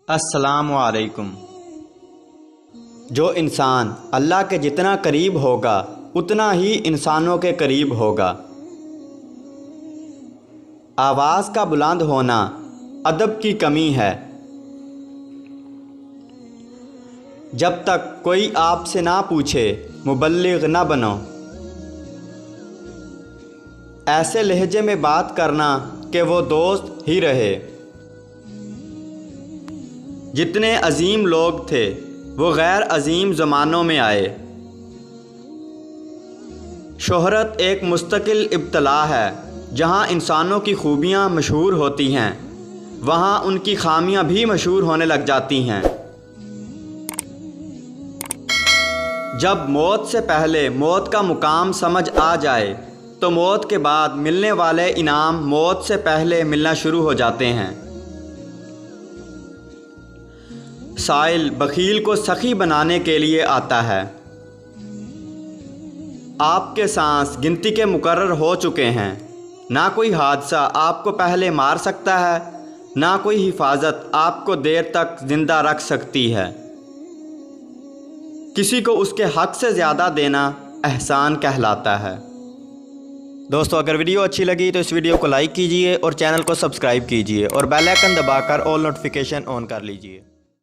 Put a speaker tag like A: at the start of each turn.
A: السلام علیکم۔ جو انسان اللہ کے جتنا قریب ہوگا اتنا ہی انسانوں کے قریب ہوگا۔ آواز کا بلند ہونا ادب کی کمی ہے۔ جب تک کوئی آپ سے نہ پوچھے مبلغ نہ بنو۔ ایسے لہجے میں بات کرنا کہ وہ دوست ہی رہے۔ جتنے عظیم لوگ تھے وہ غیر عظیم زمانوں میں آئے۔ شہرت ایک مستقل ابتلا ہے۔ جہاں انسانوں کی خوبیاں مشہور ہوتی ہیں وہاں ان کی خامیاں بھی مشہور ہونے لگ جاتی ہیں۔ جب موت سے پہلے موت کا مقام سمجھ آ جائے تو موت کے بعد ملنے والے انعام موت سے پہلے ملنا شروع ہو جاتے ہیں۔ سائل بخیل کو سخی بنانے کے لیے آتا ہے۔ آپ کے سانس گنتی کے مقرر ہو چکے ہیں۔ نہ کوئی حادثہ آپ کو پہلے مار سکتا ہے، نہ کوئی حفاظت آپ کو دیر تک زندہ رکھ سکتی ہے۔ کسی کو اس کے حق سے زیادہ دینا احسان کہلاتا ہے۔ دوستو، اگر ویڈیو اچھی لگی تو اس ویڈیو کو لائک کیجئے اور چینل کو سبسکرائب کیجئے اور بیل آئیکن دبا کر آل نوٹیفیکیشن آن کر لیجئے۔